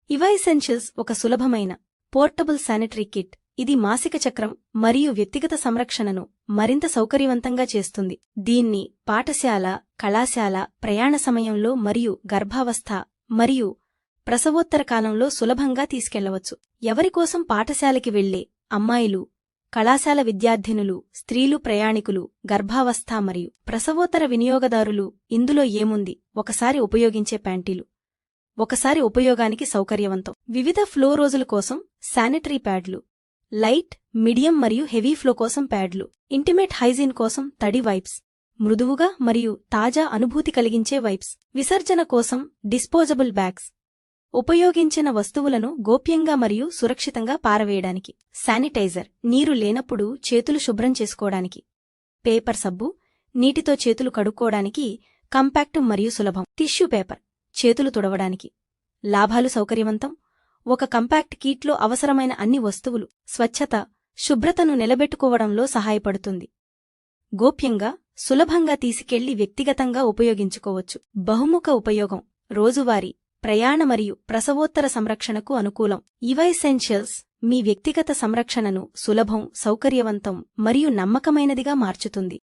ఇవైసెన్షియల్స్ ఒక సులభమైన portable sanitary kit. ఇది మాసిక చక్రం మరియు వ్యక్తిగత సంరక్షణను మరింత సౌకర్యవంతంగా చేస్తుంది. దీన్ని పాఠశాల, కళాశాల, ప్రయాణ సమయంలో మరియు గర్భావస్థ మరియు ప్రసవోత్తర కాలంలో సులభంగా తీసుకెళ్లవచ్చు. ఎవరికోసం? పాఠశాలకి వెళ్లే అమ్మాయిలు, కళాశాల విద్యార్థినులు, స్త్రీలు, ప్రయాణికులు, గర్భావస్థ మరియు ప్రసవోత్తర వినియోగదారులు. ఇందులో ఏముంది? ఒకసారి ఉపయోగించే ప్యాంటీలు, ఒకసారి ఉపయోగానికి సౌకర్యవంతం. వివిధ ఫ్లో రోజుల కోసం శానిటరీ ప్యాడ్లు, లైట్, మీడియం మరియు హెవీ ఫ్లో కోసం ప్యాడ్లు, ఇంటిమేట్ హైజీన్ కోసం తడి వైప్స్, మృదువుగా మరియు తాజా అనుభూతి కలిగించే వైప్స్, విసర్జన కోసం డిస్పోజబుల్ బ్యాగ్స్, ఉపయోగించిన వస్తువులను గోప్యంగా మరియు సురక్షితంగా పారవేయడానికి, శానిటైజర్, నీరు లేనప్పుడు చేతులు శుభ్రం చేసుకోవడానికి, పేపర్ సబ్బు, నీటితో చేతులు కడుక్కోవడానికి కంపాక్ట్ మరియు సులభం, టిష్యూ పేపర్, చేతులు తుడవడానికి. లాభాలు: సౌకర్యవంతం. ఒక కంపాక్ట్ కిట్లో అవసరమైన అన్ని వస్తువులు, స్వచ్ఛత, శుభ్రతను నిలబెట్టుకోవడంలో సహాయపడుతుంది. గోప్యంగా, సులభంగా తీసుకెళ్లి వ్యక్తిగతంగా ఉపయోగించుకోవచ్చు. బహుముఖ ఉపయోగం: రోజువారీ, ప్రయాణ మరియు ప్రసవోత్తర సంరక్షణకు అనుకూలం. ఇవైసెన్షియల్స్ మీ వ్యక్తిగత సంరక్షణను సులభం, సౌకర్యవంతం మరియు నమ్మకమైనదిగా మార్చుతుంది.